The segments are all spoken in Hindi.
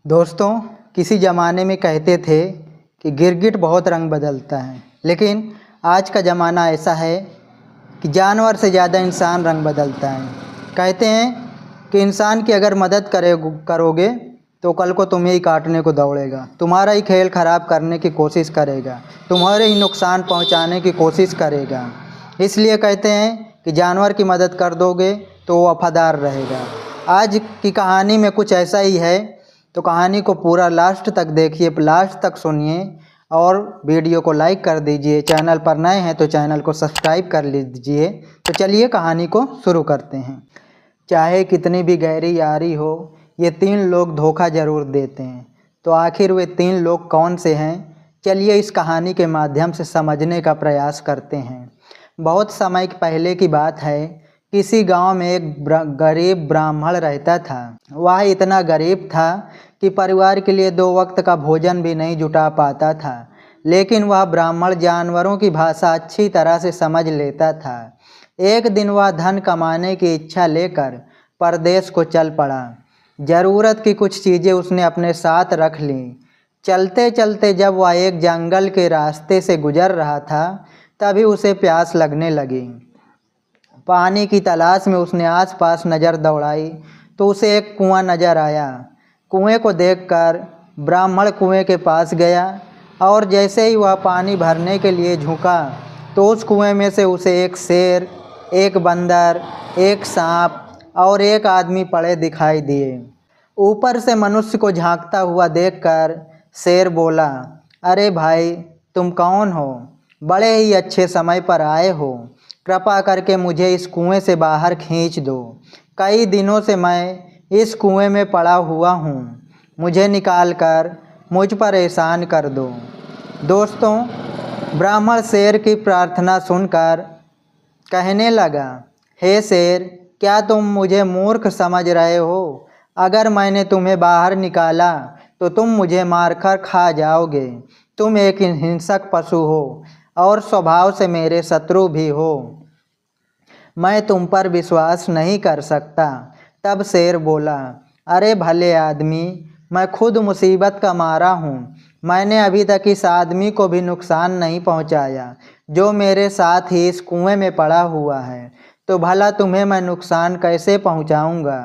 दोस्तों, किसी ज़माने में कहते थे कि गिरगिट बहुत रंग बदलता है, लेकिन आज का ज़माना ऐसा है कि जानवर से ज़्यादा इंसान रंग बदलता है। कहते हैं कि इंसान की अगर मदद करोगे तो कल को तुम्हें ही काटने को दौड़ेगा, तुम्हारा ही खेल ख़राब करने की कोशिश करेगा, तुम्हारे ही नुकसान पहुंचाने की कोशिश करेगा। इसलिए कहते हैं कि जानवर की मदद कर दोगे तो वो वफादार रहेगा। आज की कहानी में कुछ ऐसा ही है, तो कहानी को पूरा लास्ट तक देखिए, लास्ट तक सुनिए और वीडियो को लाइक कर दीजिए। चैनल पर नए हैं तो चैनल को सब्सक्राइब कर लीजिए। तो चलिए कहानी को शुरू करते हैं। चाहे कितनी भी गहरी यारी हो, ये तीन लोग धोखा ज़रूर देते हैं। तो आखिर वे तीन लोग कौन से हैं? चलिए इस कहानी के माध्यम से समझने का प्रयास करते हैं। बहुत समय पहले की बात है। किसी गांव में एक गरीब ब्राह्मण रहता था। वह इतना गरीब था कि परिवार के लिए 2 वक्त का भोजन भी नहीं जुटा पाता था। लेकिन वह ब्राह्मण जानवरों की भाषा अच्छी तरह से समझ लेता था। एक दिन वह धन कमाने की इच्छा लेकर परदेश को चल पड़ा। ज़रूरत की कुछ चीज़ें उसने अपने साथ रख लीं। चलते चलते जब वह एक जंगल के रास्ते से गुजर रहा था, तभी उसे प्यास लगने लगी। पानी की तलाश में उसने आसपास नज़र दौड़ाई तो उसे एक कुआं नज़र आया। कुएं को देखकर ब्राह्मण कुएं के पास गया और जैसे ही वह पानी भरने के लिए झुका तो उस कुएं में से उसे एक शेर, एक बंदर, एक सांप और एक आदमी पड़े दिखाई दिए। ऊपर से मनुष्य को झांकता हुआ देखकर शेर बोला, अरे भाई, तुम कौन हो? बड़े ही अच्छे समय पर आए हो। कृपा करके मुझे इस कुएं से बाहर खींच दो। कई दिनों से मैं इस कुएं में पड़ा हुआ हूँ। मुझे निकाल कर मुझ पर एहसान कर दो। दोस्तों, ब्राह्मण शेर की प्रार्थना सुनकर कहने लगा, हे शेर, क्या तुम मुझे मूर्ख समझ रहे हो? अगर मैंने तुम्हें बाहर निकाला तो तुम मुझे मारकर खा जाओगे। तुम एक हिंसक पशु हो और स्वभाव से मेरे शत्रु भी हो। मैं तुम पर विश्वास नहीं कर सकता। तब शेर बोला, अरे भले आदमी, मैं खुद मुसीबत का मारा हूँ। मैंने अभी तक इस आदमी को भी नुकसान नहीं पहुँचाया जो मेरे साथ ही इस कुएं में पड़ा हुआ है, तो भला तुम्हें मैं नुकसान कैसे पहुँचाऊँगा?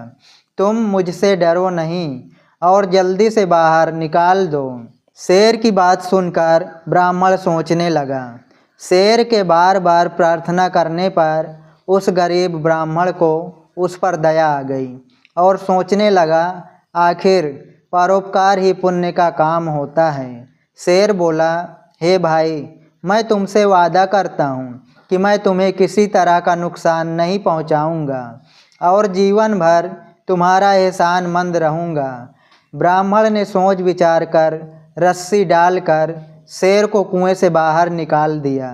तुम मुझसे डरो नहीं और जल्दी से बाहर निकाल दो। शेर की बात सुनकर ब्राह्मण सोचने लगा। शेर के बार बार प्रार्थना करने पर उस गरीब ब्राह्मण को उस पर दया आ गई और सोचने लगा, आखिर परोपकार ही पुण्य का काम होता है। शेर बोला, हे भाई, मैं तुमसे वादा करता हूँ कि मैं तुम्हें किसी तरह का नुकसान नहीं पहुँचाऊँगा और जीवन भर तुम्हारा एहसानमंद रहूँगा। ब्राह्मण ने सोच विचार कर रस्सी डालकर शेर को कुएं से बाहर निकाल दिया।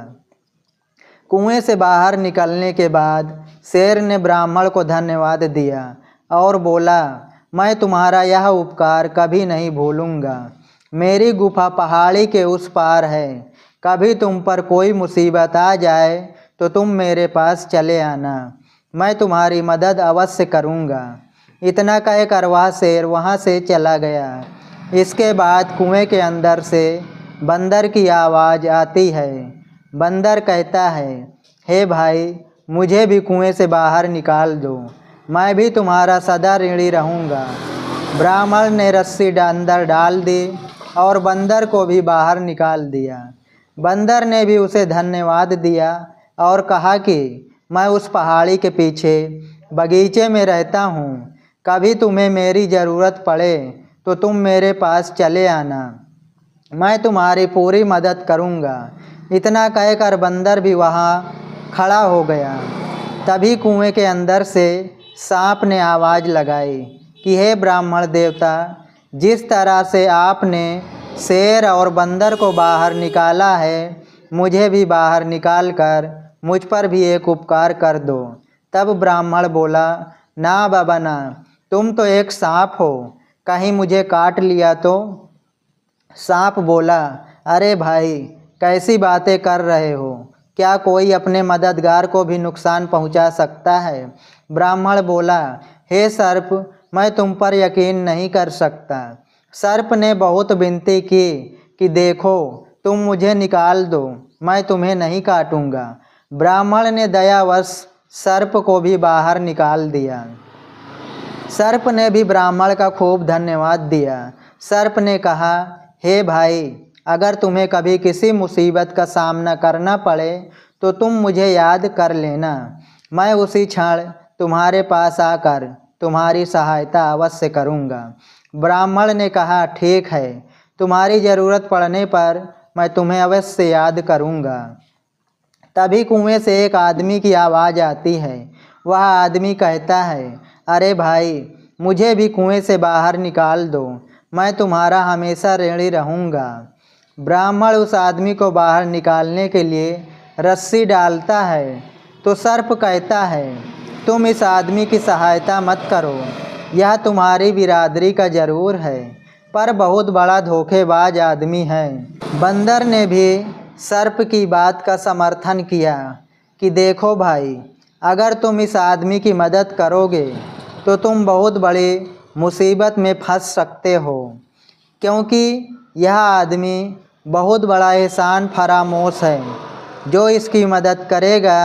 कुएं से बाहर निकलने के बाद शेर ने ब्राह्मण को धन्यवाद दिया और बोला, मैं तुम्हारा यह उपकार कभी नहीं भूलूंगा। मेरी गुफा पहाड़ी के उस पार है। कभी तुम पर कोई मुसीबत आ जाए तो तुम मेरे पास चले आना। मैं तुम्हारी मदद अवश्य करूंगा। इतना कहकर वह शेर वहाँ से चला गया। इसके बाद कुएं के अंदर से बंदर की आवाज़ आती है। बंदर कहता है, हे भाई, मुझे भी कुएं से बाहर निकाल दो। मैं भी तुम्हारा सदा ऋणी रहूँगा। ब्राह्मण ने रस्सी अंदर डाल दी और बंदर को भी बाहर निकाल दिया। बंदर ने भी उसे धन्यवाद दिया और कहा कि मैं उस पहाड़ी के पीछे बगीचे में रहता हूँ। कभी तुम्हें मेरी ज़रूरत पड़े तो तुम मेरे पास चले आना। मैं तुम्हारी पूरी मदद करूँगा। इतना कहकर बंदर भी वहाँ खड़ा हो गया। तभी कुएं के अंदर से सांप ने आवाज़ लगाई कि हे ब्राह्मण देवता, जिस तरह से आपने शेर और बंदर को बाहर निकाला है, मुझे भी बाहर निकाल कर मुझ पर भी एक उपकार कर दो। तब ब्राह्मण बोला, ना बाबा ना, तुम तो एक सांप हो, कहीं मुझे काट लिया तो? सांप बोला, अरे भाई, कैसी बातें कर रहे हो? क्या कोई अपने मददगार को भी नुकसान पहुंचा सकता है? ब्राह्मण बोला, हे सर्प, मैं तुम पर यकीन नहीं कर सकता। सर्प ने बहुत विनती की कि देखो तुम मुझे निकाल दो, मैं तुम्हें नहीं काटूंगा। ब्राह्मण ने दयावश सर्प को भी बाहर निकाल दिया। सर्प ने भी ब्राह्मण का खूब धन्यवाद दिया। सर्प ने कहा, हे भाई, अगर तुम्हें कभी किसी मुसीबत का सामना करना पड़े तो तुम मुझे याद कर लेना। मैं उसी क्षण तुम्हारे पास आकर तुम्हारी सहायता अवश्य करूँगा। ब्राह्मण ने कहा, ठीक है, तुम्हारी ज़रूरत पड़ने पर मैं तुम्हें अवश्य याद करूँगा। तभी कुएं से एक आदमी की आवाज़ आती है। वह आदमी कहता है, अरे भाई, मुझे भी कुएं से बाहर निकाल दो, मैं तुम्हारा हमेशा ऋणी रहूँगा। ब्राह्मण उस आदमी को बाहर निकालने के लिए रस्सी डालता है तो सर्प कहता है, तुम इस आदमी की सहायता मत करो, यह तुम्हारी बिरादरी का जरूर है, पर बहुत बड़ा धोखेबाज आदमी है। बंदर ने भी सर्प की बात का समर्थन किया कि देखो भाई, अगर तुम इस आदमी की मदद करोगे तो तुम बहुत बड़ी मुसीबत में फंस सकते हो, क्योंकि यह आदमी बहुत बड़ा एहसान फरामोश है। जो इसकी मदद करेगा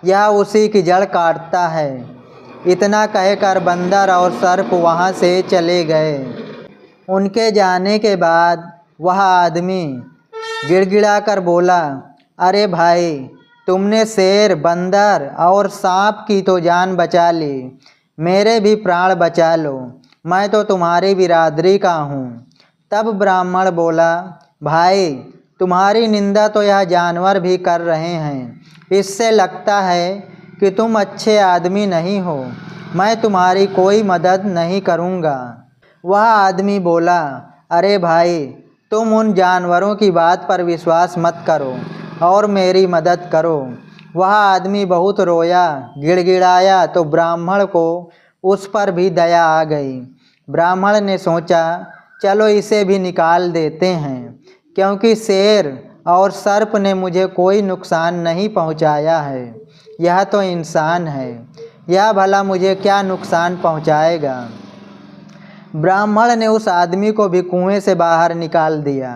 यह उसी की जड़ काटता है। इतना कहकर बंदर और सर्प वहाँ से चले गए। उनके जाने के बाद वह आदमी गिड़गिड़ाकर बोला, अरे भाई, तुमने शेर, बंदर और सांप की तो जान बचा ली, मेरे भी प्राण बचा लो, मैं तो तुम्हारी बिरादरी का हूँ। तब ब्राह्मण बोला, भाई, तुम्हारी निंदा तो यह जानवर भी कर रहे हैं, इससे लगता है कि तुम अच्छे आदमी नहीं हो, मैं तुम्हारी कोई मदद नहीं करूँगा। वह आदमी बोला, अरे भाई, तुम उन जानवरों की बात पर विश्वास मत करो और मेरी मदद करो। वह आदमी बहुत रोया, गिड़गिड़ाया तो ब्राह्मण को उस पर भी दया आ गई। ब्राह्मण ने सोचा, चलो इसे भी निकाल देते हैं, क्योंकि शेर और सर्प ने मुझे कोई नुकसान नहीं पहुंचाया है, यह तो इंसान है, यह भला मुझे क्या नुकसान पहुंचाएगा। ब्राह्मण ने उस आदमी को भी कुएं से बाहर निकाल दिया।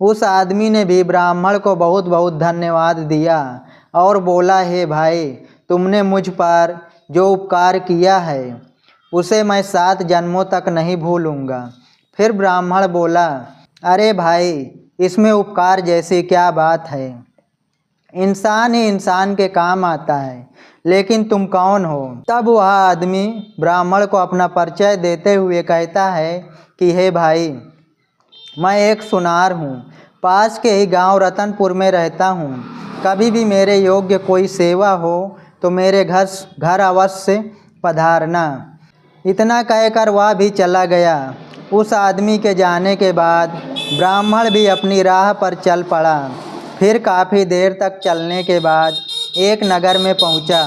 उस आदमी ने भी ब्राह्मण को बहुत बहुत धन्यवाद दिया और बोला, हे भाई, तुमने मुझ पर जो उपकार किया है उसे मैं 7 जन्मों तक नहीं भूलूंगा। फिर ब्राह्मण बोला, अरे भाई, इसमें उपकार जैसी क्या बात है, इंसान ही इंसान के काम आता है, लेकिन तुम कौन हो। तब वह आदमी ब्राह्मण को अपना परिचय देते हुए कहता है कि हे भाई, मैं एक सुनार हूँ, पास के ही गांव रतनपुर में रहता हूँ, कभी भी मेरे योग्य कोई सेवा हो तो मेरे घर अवश्य पधारना। इतना कहकर वह भी चला गया। उस आदमी के जाने के बाद ब्राह्मण भी अपनी राह पर चल पड़ा। फिर काफ़ी देर तक चलने के बाद एक नगर में पहुंचा।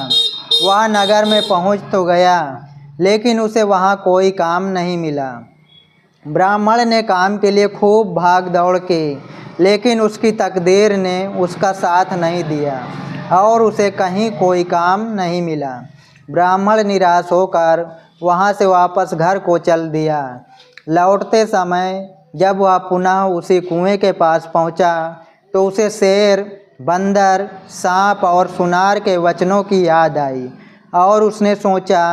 वह नगर में पहुंच तो गया, लेकिन उसे वहां कोई काम नहीं मिला। ब्राह्मण ने काम के लिए खूब भाग दौड़ की, लेकिन उसकी तकदीर ने उसका साथ नहीं दिया और उसे कहीं कोई काम नहीं मिला। ब्राह्मण निराश होकर वहां से वापस घर को चल दिया। लौटते समय जब वह पुनः उसी कुएं के पास पहुंचा तो उसे शेर, बंदर, सांप और सुनार के वचनों की याद आई और उसने सोचा,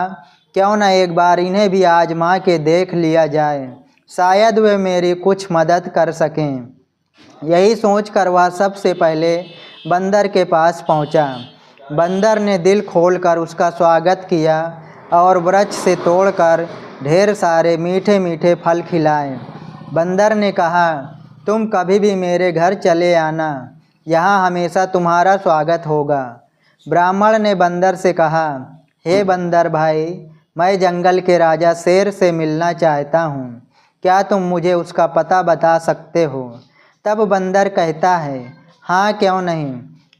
क्यों न एक बार इन्हें भी आजमा के देख लिया जाए, शायद वे मेरी कुछ मदद कर सकें। यही सोचकर वह सबसे पहले बंदर के पास पहुंचा। बंदर ने दिल खोलकर उसका स्वागत किया और वृक्ष से तोड़कर ढेर सारे मीठे मीठे फल खिलाए। बंदर ने कहा, तुम कभी भी मेरे घर चले आना, यहाँ हमेशा तुम्हारा स्वागत होगा। ब्राह्मण ने बंदर से कहा, हे बंदर भाई, मैं जंगल के राजा शेर से मिलना चाहता हूँ, क्या तुम मुझे उसका पता बता सकते हो। तब बंदर कहता है, हाँ, क्यों नहीं,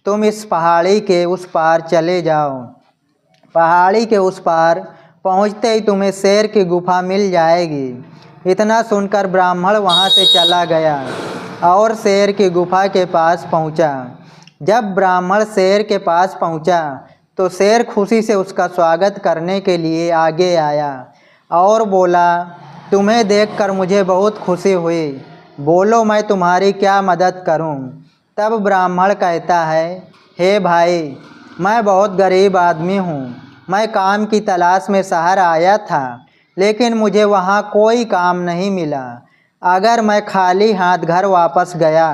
तुम इस पहाड़ी के उस पार चले जाओ। पहाड़ी के उस पार पहुँचते ही तुम्हें शेर की गुफा मिल जाएगी। इतना सुनकर ब्राह्मण वहाँ से चला गया और शेर की गुफा के पास पहुँचा। जब ब्राह्मण शेर के पास पहुँचा तो शेर खुशी से उसका स्वागत करने के लिए आगे आया और बोला, तुम्हें देखकर मुझे बहुत खुशी हुई। बोलो मैं तुम्हारी क्या मदद करूं? तब ब्राह्मण कहता है, हे भाई, मैं बहुत गरीब आदमी हूं। मैं काम की तलाश में शहर आया था, लेकिन मुझे वहां कोई काम नहीं मिला। अगर मैं खाली हाथ घर वापस गया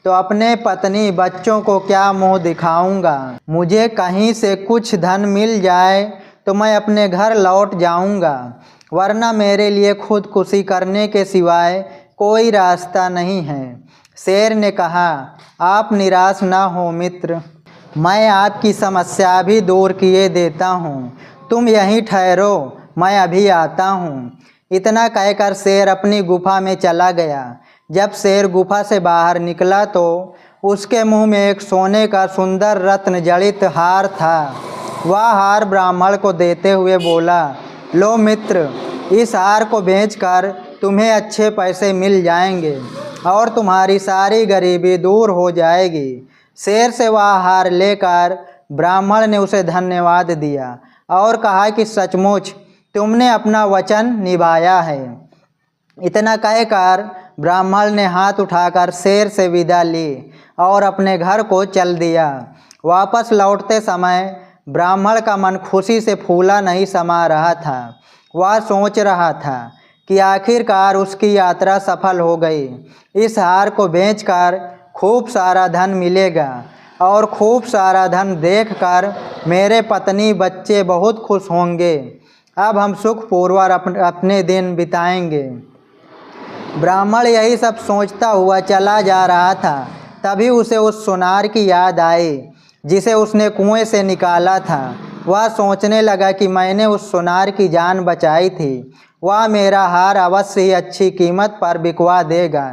तो अपने पत्नी बच्चों को क्या मुंह दिखाऊंगा। मुझे कहीं से कुछ धन मिल जाए तो मैं अपने घर लौट जाऊंगा, वरना मेरे लिए खुदकुशी करने के सिवाय कोई रास्ता नहीं है। शेर ने कहा, आप निराश ना हो मित्र, मैं आपकी समस्या भी दूर किए देता हूँ। तुम यहीं ठहरो, मैं अभी आता हूँ। इतना कहकर शेर अपनी गुफा में चला गया। जब शेर गुफा से बाहर निकला तो उसके मुंह में एक सोने का सुंदर रत्न जड़ित हार था। वह हार ब्राह्मण को देते हुए बोला, लो मित्र, इस हार को बेचकर तुम्हें अच्छे पैसे मिल जाएंगे और तुम्हारी सारी गरीबी दूर हो जाएगी। शेर से वह हार लेकर ब्राह्मण ने उसे धन्यवाद दिया और कहा कि सचमुच तुमने अपना वचन निभाया है। इतना कहकर ब्राह्मण ने हाथ उठाकर शेर से विदा ली और अपने घर को चल दिया। वापस लौटते समय ब्राह्मण का मन खुशी से फूला नहीं समा रहा था। वह सोच रहा था कि आखिरकार उसकी यात्रा सफल हो गई। इस हार को बेचकर खूब सारा धन मिलेगा और खूब सारा धन देखकर मेरे पत्नी बच्चे बहुत खुश होंगे। अब हम सुखपूर्वक अपने दिन बिताएंगे। ब्राह्मण यही सब सोचता हुआ चला जा रहा था। तभी उसे उस सुनार की याद आई जिसे उसने कुएं से निकाला था। वह सोचने लगा कि मैंने उस सुनार की जान बचाई थी, वह मेरा हार अवश्य ही अच्छी कीमत पर बिकवा देगा।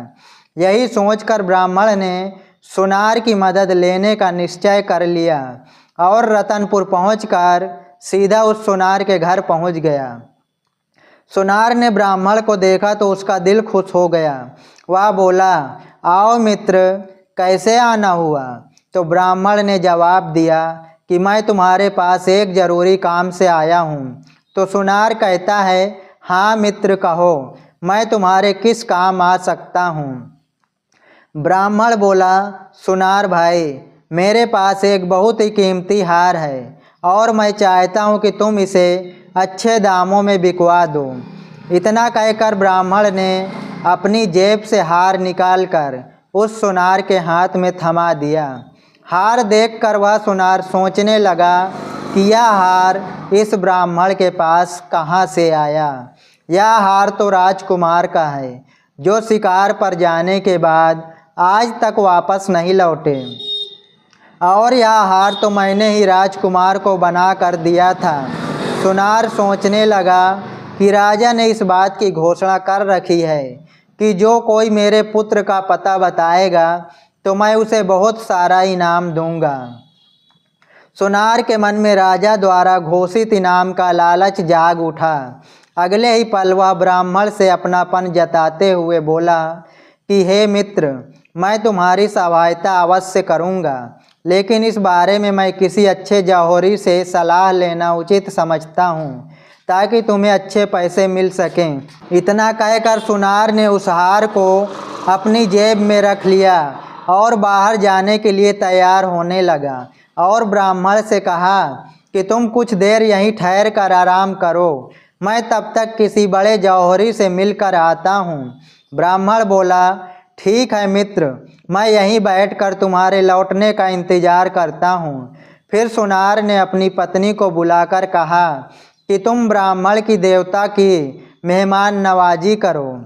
यही सोचकर ब्राह्मण ने सुनार की मदद लेने का निश्चय कर लिया और रतनपुर पहुंचकर सीधा उस सुनार के घर पहुंच गया। सुनार ने ब्राह्मण को देखा तो उसका दिल खुश हो गया। वह बोला, आओ मित्र, कैसे आना हुआ? तो ब्राह्मण ने जवाब दिया कि मैं तुम्हारे पास एक ज़रूरी काम से आया हूँ। तो सुनार कहता है, हाँ मित्र, कहो, मैं तुम्हारे किस काम आ सकता हूँ? ब्राह्मण बोला, सुनार भाई, मेरे पास एक बहुत ही कीमती हार है और मैं चाहता हूँ कि तुम इसे अच्छे दामों में बिकवा दो। इतना कहकर ब्राह्मण ने अपनी जेब से हार निकालकर उस सुनार के हाथ में थमा दिया। हार देखकर वह सुनार सोचने लगा कि यह हार इस ब्राह्मण के पास कहाँ से आया। यह हार तो राजकुमार का है, जो शिकार पर जाने के बाद आज तक वापस नहीं लौटे, और यह हार तो मैंने ही राजकुमार को बना कर दिया था। सुनार सोचने लगा कि राजा ने इस बात की घोषणा कर रखी है कि जो कोई मेरे पुत्र का पता बताएगा तो मैं उसे बहुत सारा इनाम दूंगा। सुनार के मन में राजा द्वारा घोषित इनाम का लालच जाग उठा। अगले ही पल वह ब्राह्मण से अपनापन जताते हुए बोला कि हे मित्र, मैं तुम्हारी सहायता अवश्य करूंगा, लेकिन इस बारे में मैं किसी अच्छे जौहरी से सलाह लेना उचित समझता हूँ ताकि तुम्हें अच्छे पैसे मिल सकें। इतना कहकर सुनार ने उस हार को अपनी जेब में रख लिया और बाहर जाने के लिए तैयार होने लगा और ब्राह्मण से कहा कि तुम कुछ देर यहीं ठहर कर आराम करो, मैं तब तक किसी बड़े जौहरी से मिलकर आता हूँ। ब्राह्मण बोला, ठीक है मित्र, मैं यहीं बैठकर तुम्हारे लौटने का इंतज़ार करता हूँ। फिर सुनार ने अपनी पत्नी को बुलाकर कहा कि तुम ब्राह्मण की देवता की मेहमान नवाजी करो,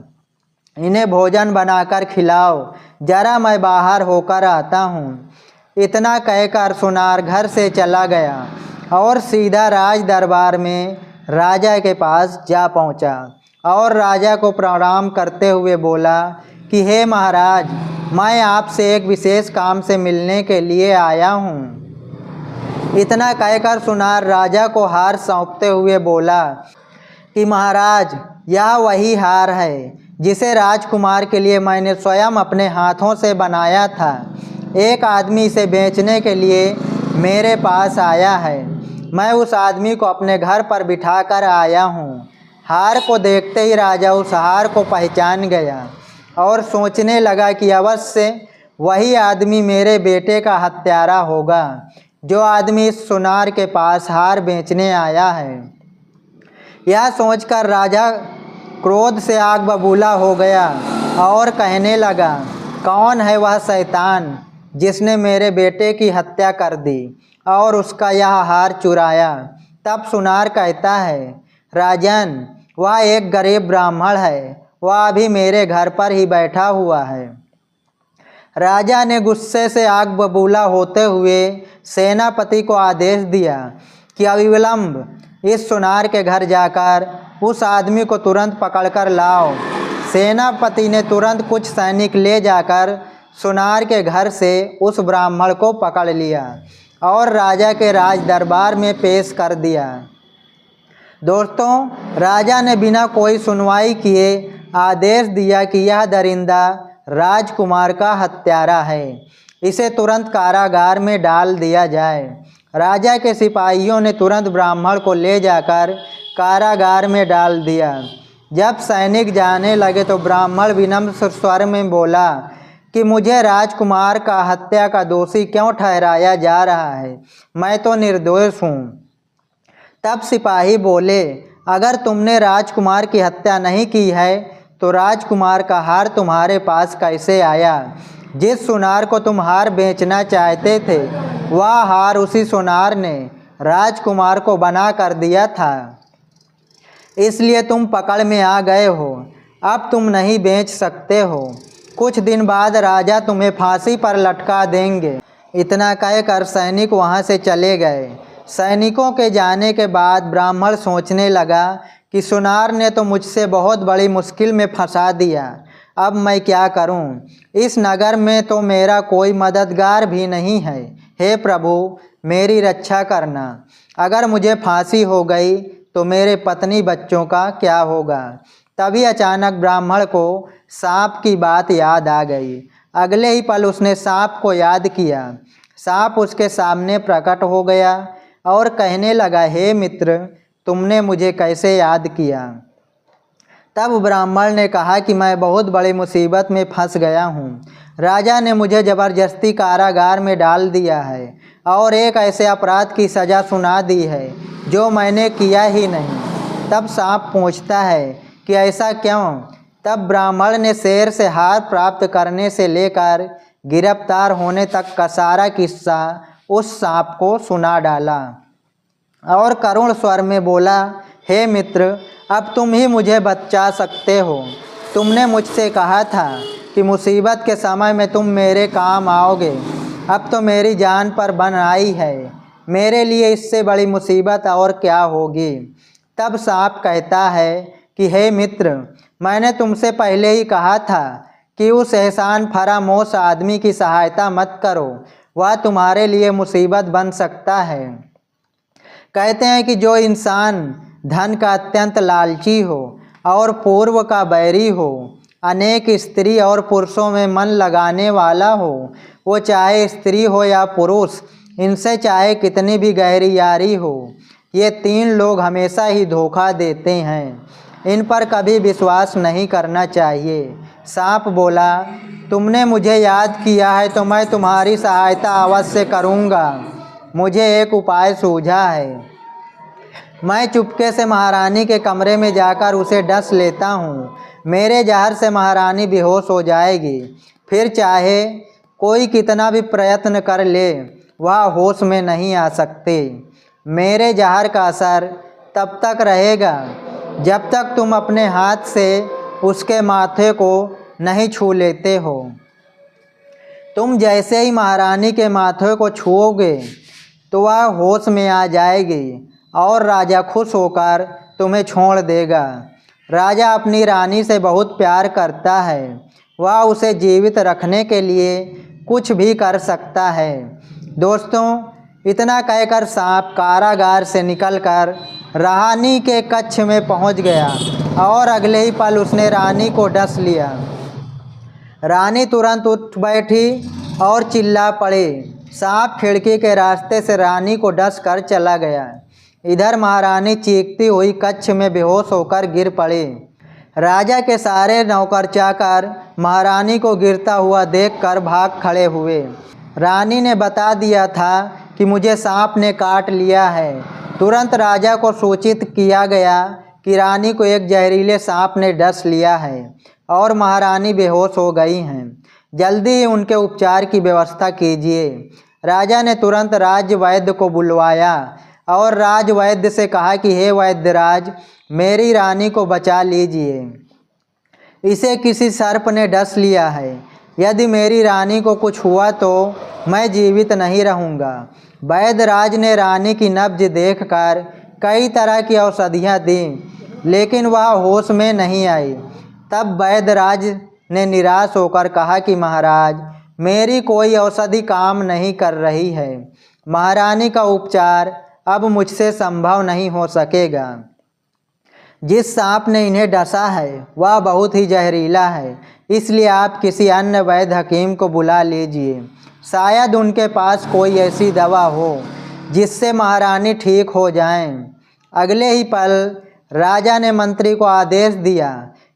इन्हें भोजन बनाकर खिलाओ, जरा मैं बाहर होकर आता हूँ। इतना कहकर सुनार घर से चला गया और सीधा राज दरबार में राजा के पास जा पहुँचा और राजा को प्रणाम करते हुए बोला कि हे महाराज, मैं आपसे एक विशेष काम से मिलने के लिए आया हूँ। इतना कहकर सुनार राजा को हार सौंपते हुए बोला कि महाराज, यह वही हार है जिसे राजकुमार के लिए मैंने स्वयं अपने हाथों से बनाया था। एक आदमी इसे बेचने के लिए मेरे पास आया है। मैं उस आदमी को अपने घर पर बिठाकर आया हूँ। हार को देखते ही राजा उस हार को पहचान गया और सोचने लगा कि अवश्य वही आदमी मेरे बेटे का हत्यारा होगा, जो आदमी इस सुनार के पास हार बेचने आया है। यह सोचकर राजा क्रोध से आग बबूला हो गया और कहने लगा, कौन है वह शैतान जिसने मेरे बेटे की हत्या कर दी और उसका यह हार चुराया। तब सुनार कहता है, राजन, वह एक गरीब ब्राह्मण है, वह अभी मेरे घर पर ही बैठा हुआ है। राजा ने गुस्से से आग बबूला होते हुए सेनापति को आदेश दिया कि अविलंब इस सुनार के घर जाकर उस आदमी को तुरंत पकड़कर लाओ। सेनापति ने तुरंत कुछ सैनिक ले जाकर सुनार के घर से उस ब्राह्मण को पकड़ लिया और राजा के राज दरबार में पेश कर दिया। दोस्तों, राजा ने बिना कोई सुनवाई किए आदेश दिया कि यह दरिंदा राजकुमार का हत्यारा है, इसे तुरंत कारागार में डाल दिया जाए। राजा के सिपाहियों ने तुरंत ब्राह्मण को ले जाकर कारागार में डाल दिया। जब सैनिक जाने लगे तो ब्राह्मण विनम्र स्वर में बोला कि मुझे राजकुमार का हत्या का दोषी क्यों ठहराया जा रहा है, मैं तो निर्दोष हूँ। तब सिपाही बोले, अगर तुमने राजकुमार की हत्या नहीं की है तो राजकुमार का हार तुम्हारे पास कैसे आया? जिस सुनार को तुम हार बेचना चाहते थे, वह हार उसी सुनार ने राजकुमार को बना कर दिया था, इसलिए तुम पकड़ में आ गए हो। अब तुम नहीं बेच सकते हो। कुछ दिन बाद राजा तुम्हें फांसी पर लटका देंगे। इतना कहकर सैनिक वहाँ से चले गए। सैनिकों के जाने के बाद ब्राह्मण सोचने लगा कि सुनार ने तो मुझसे बहुत बड़ी मुश्किल में फंसा दिया, अब मैं क्या करूं? इस नगर में तो मेरा कोई मददगार भी नहीं है। हे प्रभु, मेरी रक्षा करना। अगर मुझे फांसी हो गई तो मेरे पत्नी बच्चों का क्या होगा? तभी अचानक ब्राह्मण को सांप की बात याद आ गई। अगले ही पल उसने सांप को याद किया। सांप उसके सामने प्रकट हो गया और कहने लगा, हे मित्र, तुमने मुझे कैसे याद किया? तब ब्राह्मण ने कहा कि मैं बहुत बड़ी मुसीबत में फंस गया हूँ। राजा ने मुझे ज़बरदस्ती कारागार में डाल दिया है और एक ऐसे अपराध की सज़ा सुना दी है जो मैंने किया ही नहीं। तब सांप पूछता है कि ऐसा क्यों? तब ब्राह्मण ने शेर से हार प्राप्त करने से लेकर गिरफ्तार होने तक का सारा किस्सा उस सांप को सुना डाला और करुण स्वर में बोला, हे मित्र, अब तुम ही मुझे बचा सकते हो। तुमने मुझसे कहा था कि मुसीबत के समय में तुम मेरे काम आओगे। अब तो मेरी जान पर बन आई है। मेरे लिए इससे बड़ी मुसीबत और क्या होगी? तब सांप कहता है कि हे मित्र, मैंने तुमसे पहले ही कहा था कि उस एहसान फरामोश आदमी की सहायता मत करो, वह तुम्हारे लिए मुसीबत बन सकता है। कहते हैं कि जो इंसान धन का अत्यंत लालची हो और पूर्व का बैरी हो, अनेक स्त्री और पुरुषों में मन लगाने वाला हो, वो चाहे स्त्री हो या पुरुष, इनसे चाहे कितनी भी गहरी यारी हो, ये तीन लोग हमेशा ही धोखा देते हैं। इन पर कभी विश्वास नहीं करना चाहिए। सांप बोला, तुमने मुझे याद किया है तो मैं तुम्हारी सहायता अवश्य करूँगा। मुझे एक उपाय सूझा है। मैं चुपके से महारानी के कमरे में जाकर उसे डस लेता हूँ। मेरे जहर से महारानी बेहोश हो जाएगी। फिर चाहे कोई कितना भी प्रयत्न कर ले, वह होश में नहीं आ सकती। मेरे जहर का असर तब तक रहेगा जब तक तुम अपने हाथ से उसके माथे को नहीं छू लेते हो। तुम जैसे ही महारानी के माथे को छुओगे तो वह होश में आ जाएगी और राजा खुश होकर तुम्हें छोड़ देगा। राजा अपनी रानी से बहुत प्यार करता है। वह उसे जीवित रखने के लिए कुछ भी कर सकता है। दोस्तों, इतना कहकर सांप कारागार से निकलकर रानी के कक्ष में पहुंच गया और अगले ही पल उसने रानी को डस लिया। रानी तुरंत उठ बैठी और चिल्ला पड़ी। सांप खिड़की के रास्ते से रानी को डस कर चला गया। इधर महारानी चीखती हुई कक्ष में बेहोश होकर गिर पड़ी। राजा के सारे नौकर चाकर महारानी को गिरता हुआ देखकर भाग खड़े हुए। रानी ने बता दिया था कि मुझे सांप ने काट लिया है। तुरंत राजा को सूचित किया गया कि रानी को एक जहरीले सांप ने डस लिया है और महारानी बेहोश हो गई हैं। जल्दी ही उनके उपचार की व्यवस्था कीजिए। राजा ने तुरंत राज्य वैद्य को बुलवाया और राज वैद्य से कहा कि हे वैद्यराज, मेरी रानी को बचा लीजिए, इसे किसी सर्प ने डस लिया है। यदि मेरी रानी को कुछ हुआ तो मैं जीवित नहीं रहूँगा। वैद्यराज ने रानी की नब्ज देखकर कई तरह की औषधियाँ दीं, लेकिन वह होश में नहीं आई। तब वैद्यराज ने निराश होकर कहा कि महाराज, मेरी कोई औषधि काम नहीं कर रही है। महारानी का उपचार अब मुझसे संभव नहीं हो सकेगा। जिस सांप ने इन्हें डसा है वह बहुत ही जहरीला है, इसलिए आप किसी अन्य वैद्य हकीम को बुला लीजिए। शायद उनके पास कोई ऐसी दवा हो जिससे महारानी ठीक हो जाएं। अगले ही पल राजा ने मंत्री को आदेश दिया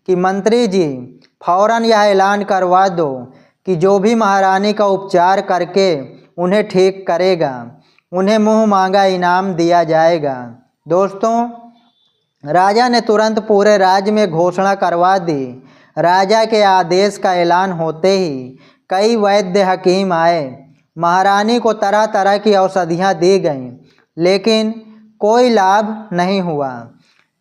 कि मंत्री जी, फौरन यह ऐलान करवा दो कि जो भी महारानी का उपचार करके उन्हें ठीक करेगा, उन्हें मुँह मांगा इनाम दिया जाएगा। दोस्तों, राजा ने तुरंत पूरे राज्य में घोषणा करवा दी। राजा के आदेश का ऐलान होते ही कई वैद्य हकीम आए। महारानी को तरह तरह की औषधियाँ दी गईं, लेकिन कोई लाभ नहीं हुआ।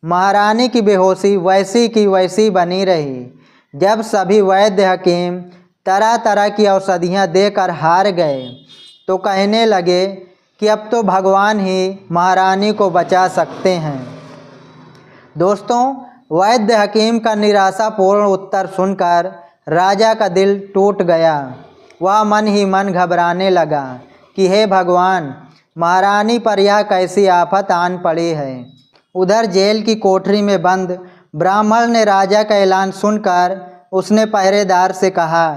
महारानी की बेहोशी वैसी की वैसी बनी रही। जब सभी वैद्य हकीम तरह तरह की औषधियाँ देकर हार गए तो कहने लगे कि अब तो भगवान ही महारानी को बचा सकते हैं। दोस्तों, वैद्य हकीम का निराशापूर्ण उत्तर सुनकर राजा का दिल टूट गया। वह मन ही मन घबराने लगा कि हे भगवान, महारानी पर यह कैसी आफत आन पड़ी है। उधर जेल की कोठरी में बंद ब्राह्मण ने राजा का ऐलान सुनकर उसने पहरेदार से कहा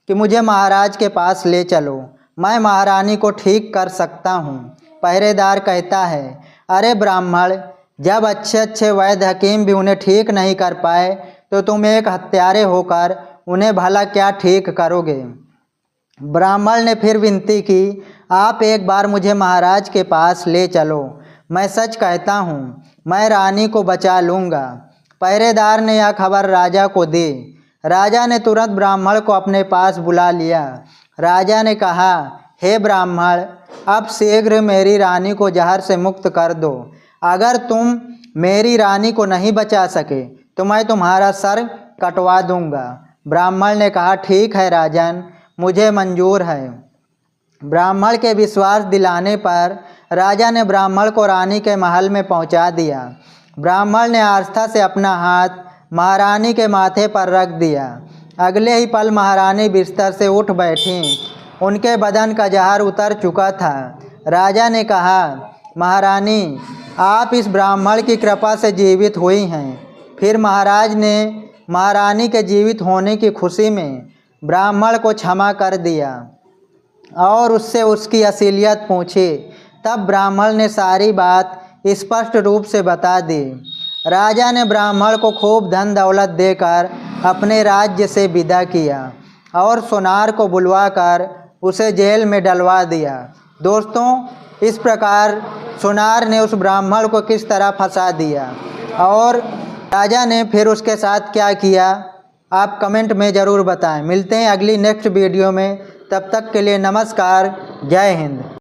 कि मुझे महाराज के पास ले चलो, मैं महारानी को ठीक कर सकता हूँ। पहरेदार कहता है, अरे ब्राह्मण, जब अच्छे अच्छे वैद्य हकीम भी उन्हें ठीक नहीं कर पाए तो तुम एक हत्यारे होकर उन्हें भला क्या ठीक करोगे। ब्राह्मण ने फिर विनती की, आप एक बार मुझे महाराज के पास ले चलो, मैं सच कहता हूँ, मैं रानी को बचा लूँगा। पहरेदार ने यह खबर राजा को दी। राजा ने तुरंत ब्राह्मण को अपने पास बुला लिया। राजा ने कहा, हे ब्राह्मण, अब शीघ्र मेरी रानी को जहर से मुक्त कर दो। अगर तुम मेरी रानी को नहीं बचा सके तो मैं तुम्हारा सर कटवा दूंगा। ब्राह्मण ने कहा, ठीक है राजन, मुझे मंजूर है। ब्राह्मण के विश्वास दिलाने पर राजा ने ब्राह्मण को रानी के महल में पहुंचा दिया। ब्राह्मण ने आस्था से अपना हाथ महारानी के माथे पर रख दिया। अगले ही पल महारानी बिस्तर से उठ बैठीं। उनके बदन का जहर उतर चुका था। राजा ने कहा, महारानी, आप इस ब्राह्मण की कृपा से जीवित हुई हैं। फिर महाराज ने महारानी के जीवित होने की खुशी में ब्राह्मण को क्षमा कर दिया और उससे उसकी असलियत पूछी। तब ब्राह्मण ने सारी बात स्पष्ट रूप से बता दी। राजा ने ब्राह्मण को खूब धन दौलत देकर अपने राज्य से विदा किया और सोनार को बुलवाकर उसे जेल में डलवा दिया। दोस्तों, इस प्रकार सोनार ने उस ब्राह्मण को किस तरह फंसा दिया और राजा ने फिर उसके साथ क्या किया, आप कमेंट में ज़रूर बताएं। मिलते हैं अगली नेक्स्ट वीडियो में, तब तक के लिए नमस्कार, जय हिंद।